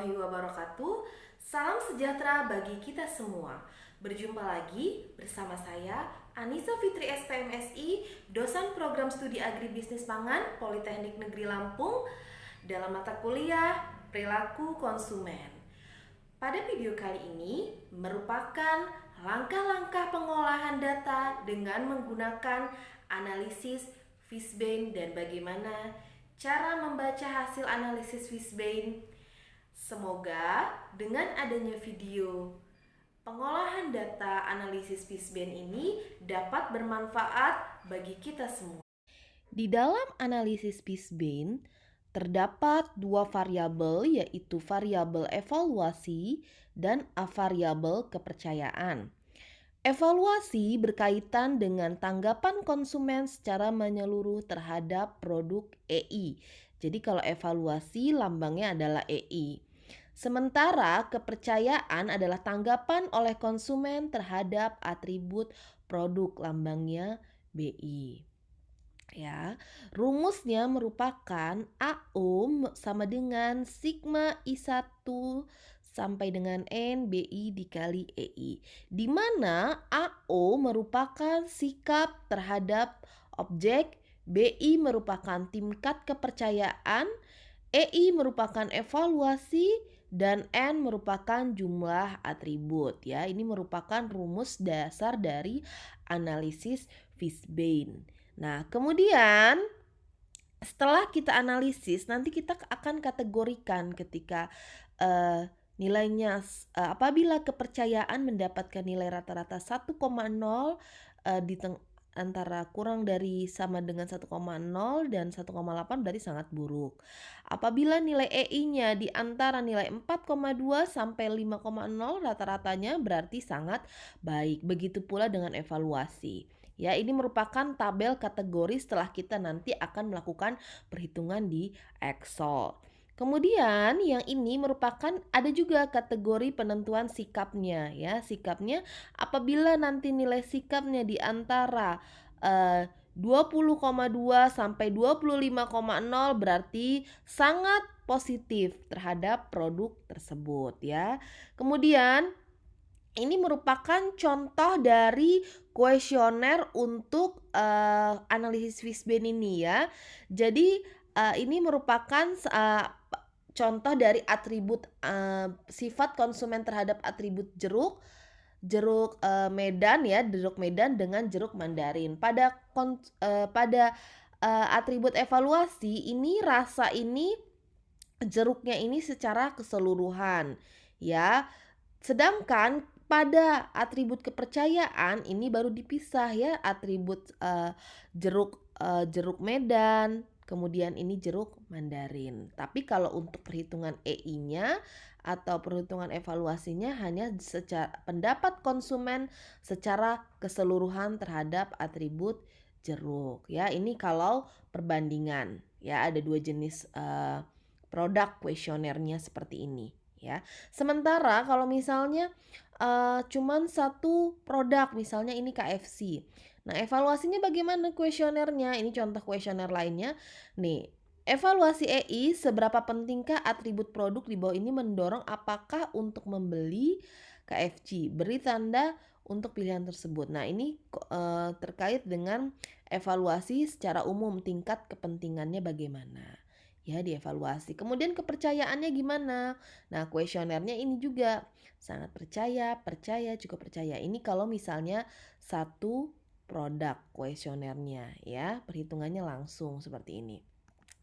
warahmatullahi wabarakatuh. Salam sejahtera bagi kita semua. Berjumpa lagi bersama saya Anissa Fitri SPMSI, dosen program studi agribisnis pangan Politeknik Negeri Lampung dalam mata kuliah Perilaku Konsumen. Pada video kali ini merupakan langkah-langkah pengolahan data dengan menggunakan analisis Fishbane dan bagaimana cara membaca hasil analisis Fishbane. Semoga dengan adanya video pengolahan data analisis Fishbane ini dapat bermanfaat bagi kita semua. Di dalam analisis Fishbane terdapat dua variabel, yaitu variabel evaluasi dan variabel kepercayaan. Evaluasi berkaitan dengan tanggapan konsumen secara menyeluruh terhadap produk EI. Jadi kalau evaluasi lambangnya adalah EI. Sementara kepercayaan adalah tanggapan oleh konsumen terhadap atribut produk, lambangnya BI. Ya, rumusnya merupakan AO sama dengan sigma I1 sampai dengan N BI dikali EI, di mana AO merupakan sikap terhadap objek, BI merupakan tingkat kepercayaan, EI merupakan evaluasi, dan N merupakan jumlah atribut. Ya, ini merupakan rumus dasar dari analisis Fishbane. Nah, kemudian setelah kita analisis, nanti kita akan kategorikan ketika nilainya apabila kepercayaan mendapatkan nilai rata-rata 1,0 antara kurang dari sama dengan 1,0 dan 1,8 berarti sangat buruk. Apabila nilai EI-nya di antara nilai 4,2 sampai 5,0 rata-ratanya berarti sangat baik. Begitu pula dengan evaluasi. Ya, ini merupakan tabel kategori setelah kita nanti akan melakukan perhitungan di Excel. Kemudian yang ini merupakan ada juga kategori penentuan sikapnya, ya. Sikapnya apabila nanti nilai sikapnya di antara 20,2 sampai 25,0 berarti sangat positif terhadap produk tersebut, ya. Kemudian ini merupakan contoh dari kuesioner untuk analisis Fishbane ini, ya. Jadi ini merupakan contoh dari atribut sifat konsumen terhadap atribut jeruk Medan, ya, jeruk Medan dengan jeruk Mandarin. Pada atribut evaluasi ini rasa ini jeruknya ini secara keseluruhan, ya. Sedangkan pada atribut kepercayaan ini baru dipisah, ya, atribut jeruk Medan, kemudian ini jeruk Mandarin. Tapi kalau untuk perhitungan EI-nya atau perhitungan evaluasinya hanya secara pendapat konsumen secara keseluruhan terhadap atribut jeruk, ya. Ini kalau perbandingan, ya, ada dua jenis produk kuesionernya seperti ini, ya. Sementara kalau misalnya cuman satu produk, misalnya ini KFC. Nah, evaluasinya bagaimana kuesionernya? Ini contoh kuesioner lainnya. Nih, evaluasi EI, seberapa pentingkah atribut produk di bawah ini mendorong apakah untuk membeli KFC? Beri tanda untuk pilihan tersebut. Nah, ini terkait dengan evaluasi secara umum, tingkat kepentingannya bagaimana, ya, dievaluasi. Kemudian kepercayaannya gimana? Nah, kuesionernya ini juga sangat percaya, cukup percaya. Ini kalau misalnya satu produk kuesionernya, ya, perhitungannya langsung seperti ini.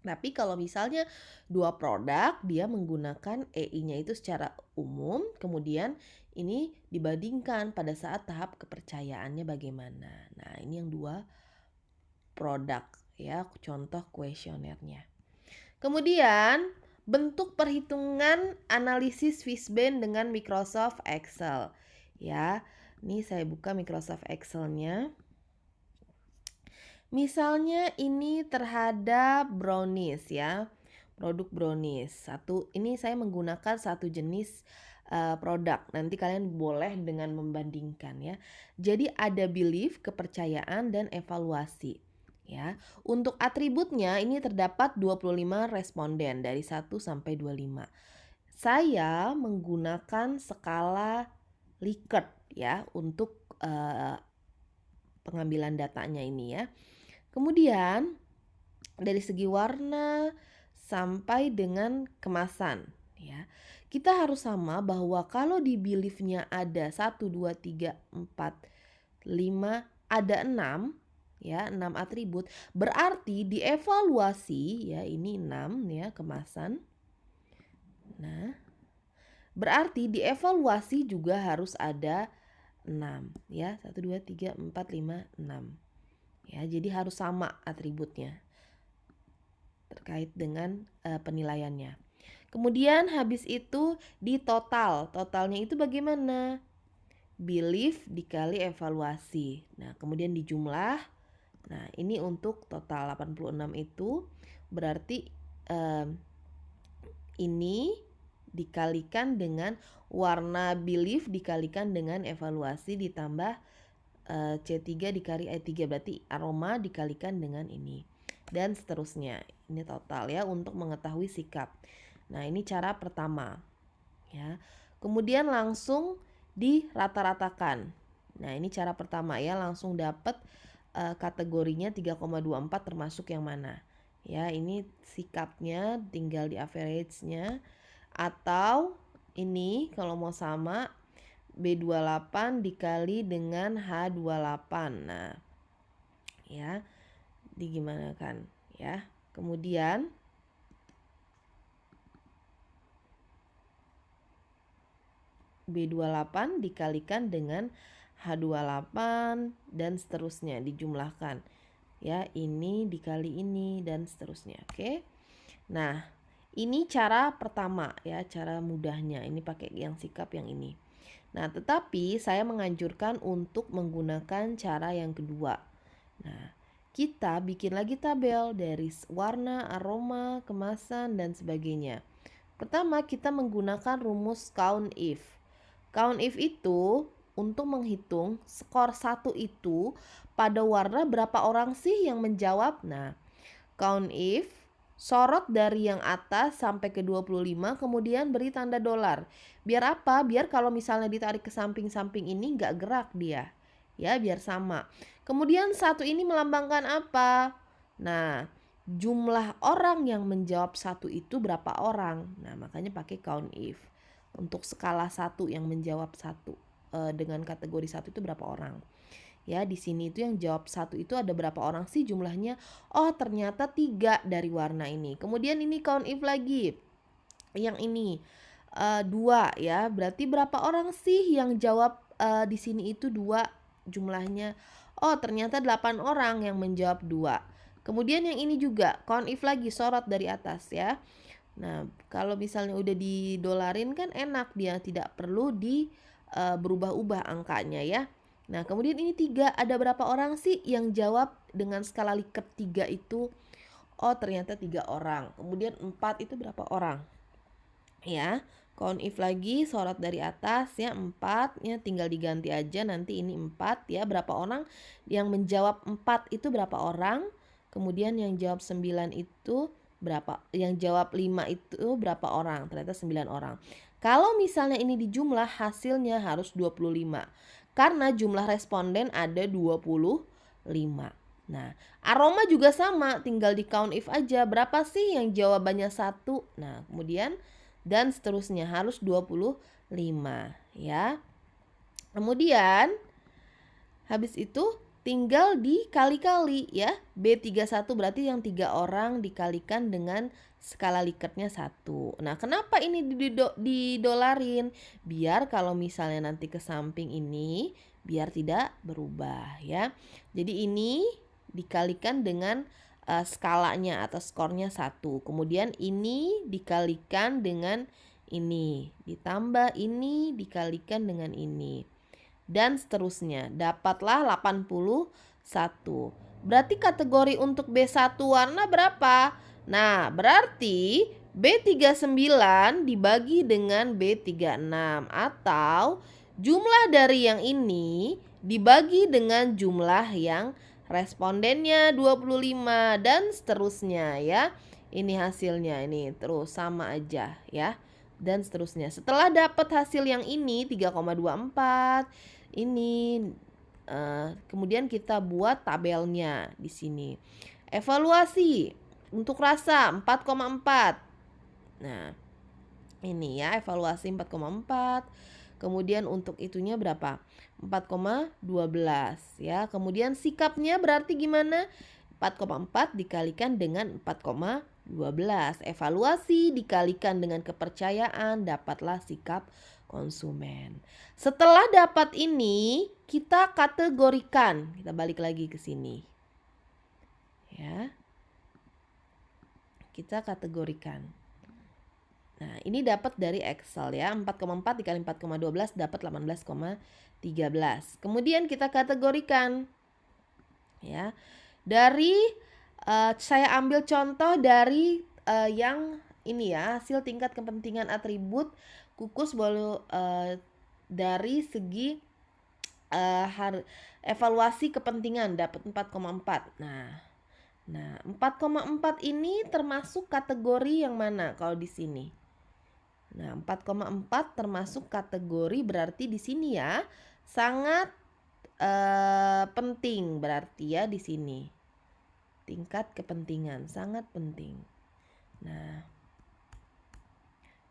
Tapi kalau misalnya dua produk, dia menggunakan EI-nya itu secara umum, kemudian ini dibandingkan pada saat tahap kepercayaannya bagaimana. Nah, ini yang dua produk, ya, contoh kuesionernya. Kemudian bentuk perhitungan analisis Fishbane dengan Microsoft Excel, ya. Ini saya buka Microsoft Excel-nya. Misalnya ini terhadap brownies, ya, produk brownies. Ini saya menggunakan satu jenis produk. Nanti kalian boleh dengan membandingkan, ya. Jadi ada belief, kepercayaan, dan evaluasi, ya. Untuk atributnya ini terdapat 25 responden dari 1 sampai 25. saya menggunakan skala Likert ya untuk pengambilan datanya ini ya. Kemudian dari segi warna sampai dengan kemasan ya. Kita harus sama bahwa kalau di beliefnya ada 1, 2, 3, 4, 5, ada 6 ya, 6 atribut, berarti dievaluasi ya, ini 6 ya kemasan. Nah, berarti dievaluasi juga harus ada 6 ya, 1, 2, 3, 4, 5, 6 ya, jadi harus sama atributnya terkait dengan penilaiannya. Kemudian habis itu di totalnya itu bagaimana? Belief dikali evaluasi. Nah, kemudian dijumlah. Nah, ini untuk total 86 itu berarti ini dikalikan dengan warna belief dikalikan dengan evaluasi ditambah C3 dikali E3, berarti aroma dikalikan dengan ini dan seterusnya. Ini total ya untuk mengetahui sikap. Nah, ini cara pertama ya. Kemudian langsung dirata-ratakan. Nah, ini cara pertama ya, langsung dapat kategorinya 3,24 termasuk yang mana. Ya, ini sikapnya tinggal di average-nya, atau ini kalau mau sama B28 dikali dengan H28. Nah, ya, digimanakan ya. Kemudian B28 dikalikan dengan H28 dan seterusnya dijumlahkan. Ya, ini dikali ini dan seterusnya. Oke. Nah, ini cara pertama ya, cara mudahnya. Ini pakai yang sikap yang ini. Nah, tetapi saya menganjurkan untuk menggunakan cara yang kedua. Nah, kita bikin lagi tabel dari warna, aroma, kemasan, dan sebagainya. Pertama, kita menggunakan rumus count if. Count if itu untuk menghitung skor 1 itu pada warna berapa orang sih yang menjawab. Nah, count if sorot dari yang atas sampai ke 25, kemudian beri tanda dolar. Biar apa? Biar kalau misalnya ditarik ke samping-samping ini nggak gerak dia. Ya, biar sama. Kemudian 1 ini melambangkan apa? Nah, jumlah orang yang menjawab 1 itu berapa orang? Nah, makanya pakai count if. Untuk skala 1 yang menjawab 1 dengan kategori 1 itu berapa orang? Ya, di sini itu yang jawab 1 itu ada berapa orang sih jumlahnya? Oh, ternyata 3 dari warna ini. Kemudian ini count if lagi. Yang ini 2 ya. Berarti berapa orang sih yang jawab di sini itu 2 jumlahnya? Oh, ternyata 8 orang yang menjawab 2. Kemudian yang ini juga count if lagi, sorot dari atas ya. Nah, kalau misalnya udah didolarin kan enak, dia tidak perlu berubah-ubah angkanya ya. Nah, kemudian ini 3, ada berapa orang sih yang jawab dengan skala Likert 3 itu? Oh, ternyata 3 orang. Kemudian 4 itu berapa orang? Ya, count if lagi, sorot dari atas ya, 4 ya, tinggal diganti aja nanti ini 4 ya. Berapa orang yang menjawab 4 itu berapa orang? Kemudian yang jawab 9 itu berapa? Yang jawab 5 itu berapa orang? Ternyata 9 orang. Kalau misalnya ini dijumlah, hasilnya harus 25. Karena jumlah responden ada 25. Nah, aroma juga sama, tinggal di count if aja. Berapa sih yang jawabannya 1? Nah, kemudian dan seterusnya harus 25 ya. Kemudian habis itu tinggal dikali-kali ya. B31 berarti yang 3 orang dikalikan dengan skala Likertnya 1. Nah, kenapa ini didolarin? Biar kalau misalnya nanti ke samping ini biar tidak berubah ya. Jadi ini dikalikan dengan skalanya atau skornya 1. Kemudian ini dikalikan dengan ini, ditambah ini dikalikan dengan ini, dan seterusnya. Dapatlah 81. Berarti kategori untuk B1 warna berapa? Nah, berarti B39 dibagi dengan B36, atau jumlah dari yang ini dibagi dengan jumlah yang respondennya 25 dan seterusnya ya. Ini hasilnya, ini terus sama aja ya. dan seterusnya. Setelah dapat hasil yang ini 3,24 ini kemudian kita buat tabelnya di sini. Evaluasi untuk rasa 4,4. Nah, ini ya evaluasi 4,4. Kemudian untuk itunya berapa? 4,12 ya. Kemudian sikapnya berarti gimana? 4,4 dikalikan dengan 4,12. Evaluasi dikalikan dengan kepercayaan, dapatlah sikap konsumen. Setelah dapat ini, kita kategorikan. Kita balik lagi ke sini. Ya. Kita kategorikan. Nah, ini dapat dari Excel ya. 4,4 dikali 4,12 dapat 18,13. Kemudian kita kategorikan. Ya. Dari saya ambil contoh dari yang ini ya, hasil tingkat kepentingan atribut kukus dari segi evaluasi kepentingan dapat 4,4. Nah, 4,4 ini termasuk kategori yang mana kalau di sini? Nah, 4,4 termasuk kategori berarti di sini ya sangat penting berarti ya di sini. Tingkat kepentingan sangat penting. Nah,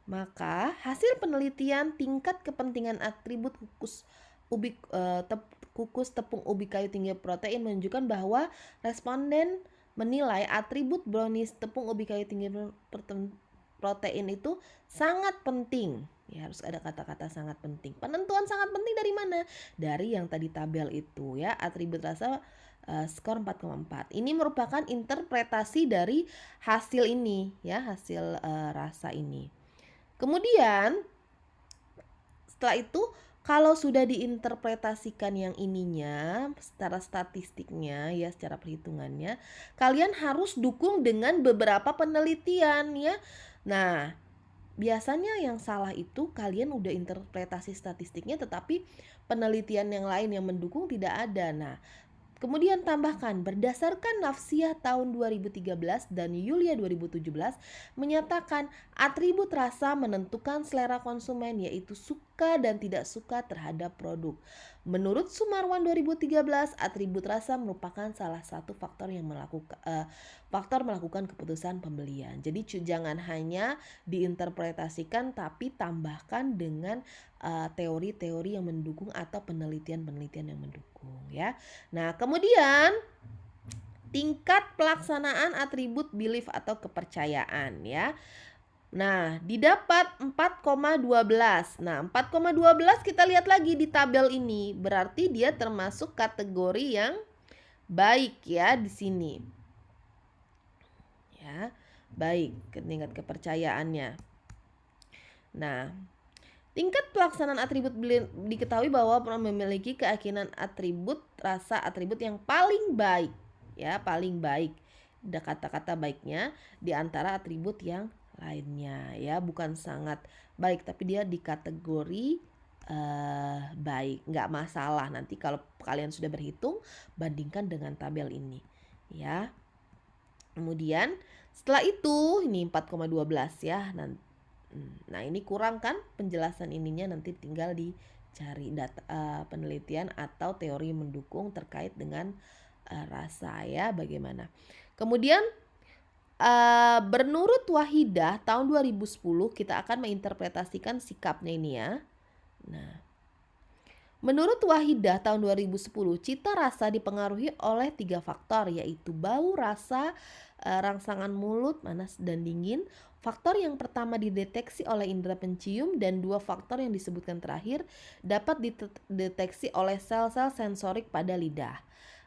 maka hasil penelitian tingkat kepentingan atribut kukus tepung ubi kayu tinggi protein menunjukkan bahwa responden menilai atribut brownies tepung ubi kayu tinggi protein itu sangat penting. Ya, harus ada kata-kata sangat penting. Penentuan sangat penting dari mana? Dari yang tadi tabel itu ya, atribut rasa skor 4,4. Ini merupakan interpretasi dari hasil ini ya, hasil rasa ini. Kemudian setelah itu kalau sudah diinterpretasikan yang ininya secara statistiknya ya, secara perhitungannya, kalian harus dukung dengan beberapa penelitian ya. Nah, biasanya yang salah itu kalian udah interpretasi statistiknya tetapi penelitian yang lain yang mendukung tidak ada. Nah, kemudian tambahkan berdasarkan Nafsiyah tahun 2013 dan Yulia 2017 menyatakan atribut rasa menentukan selera konsumen yaitu suka dan tidak suka terhadap produk. Menurut Sumarwan 2013, atribut rasa merupakan salah satu faktor yang melakukan keputusan pembelian. Jadi jangan hanya diinterpretasikan tapi tambahkan dengan teori-teori yang mendukung atau penelitian-penelitian yang mendukung ya. Nah, kemudian tingkat pelaksanaan atribut belief atau kepercayaan ya. Nah, didapat 4,12. Nah, 4,12 kita lihat lagi di tabel ini. Berarti dia termasuk kategori yang baik ya di sini. Ya, baik tingkat kepercayaannya. Nah, tingkat pelaksanaan atribut diketahui bahwa memiliki keyakinan atribut rasa atribut yang paling baik ya, paling baik. Ada kata-kata baiknya di antara atribut yang lainnya ya, bukan sangat baik tapi dia di kategori baik, nggak masalah. Nanti kalau kalian sudah berhitung bandingkan dengan tabel ini ya. Kemudian setelah itu ini 4,12 ya. Nah, ini kurang kan penjelasan ininya, nanti tinggal dicari data penelitian atau teori mendukung terkait dengan rasa ya bagaimana. Kemudian menurut Wahidah tahun 2010 kita akan menginterpretasikan sikapnya ini ya. Nah, menurut Wahidah tahun 2010 cita rasa dipengaruhi oleh 3 faktor yaitu bau, rasa, rangsangan mulut, panas dan dingin. Faktor yang pertama dideteksi oleh indera pencium dan 2 faktor yang disebutkan terakhir dapat dideteksi oleh sel-sel sensorik pada lidah.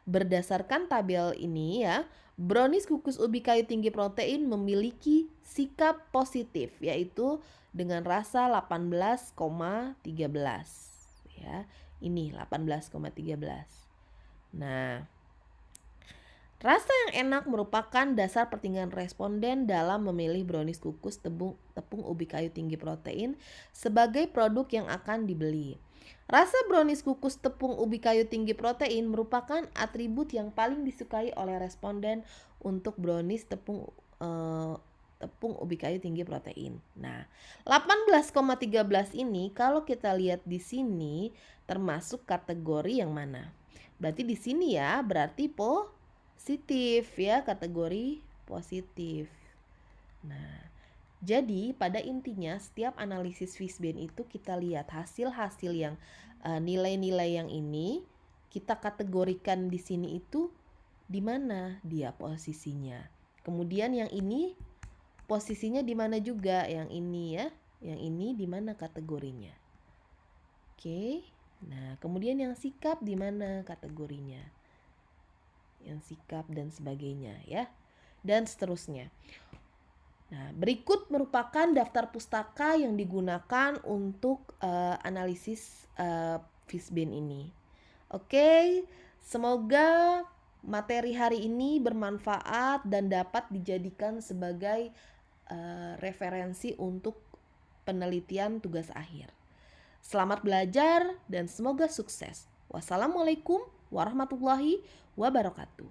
Berdasarkan tabel ini ya, brownies kukus ubi kayu tinggi protein memiliki sikap positif yaitu dengan rasa 18,13 ya. Ini 18,13. Nah, rasa yang enak merupakan dasar pertimbangan responden dalam memilih brownies kukus tepung ubi kayu tinggi protein sebagai produk yang akan dibeli. Rasa brownies kukus tepung ubi kayu tinggi protein merupakan atribut yang paling disukai oleh responden untuk brownies tepung tepung ubi kayu tinggi protein. Nah, 18,13 ini kalau kita lihat di sini termasuk kategori yang mana? Berarti di sini ya, berarti positif ya, kategori positif. Nah, jadi pada intinya setiap analisis Fishbane itu kita lihat hasil-hasil yang nilai-nilai yang ini kita kategorikan di sini itu di mana dia posisinya. Kemudian yang ini posisinya di mana juga, yang ini ya. Yang ini di mana kategorinya. Oke. Nah, kemudian yang sikap di mana kategorinya. Yang sikap dan sebagainya ya. Dan seterusnya. Nah, berikut merupakan daftar pustaka yang digunakan untuk analisis Fishbane ini. Oke, semoga materi hari ini bermanfaat dan dapat dijadikan sebagai referensi untuk penelitian tugas akhir. Selamat belajar dan semoga sukses. Wassalamualaikum warahmatullahi wabarakatuh.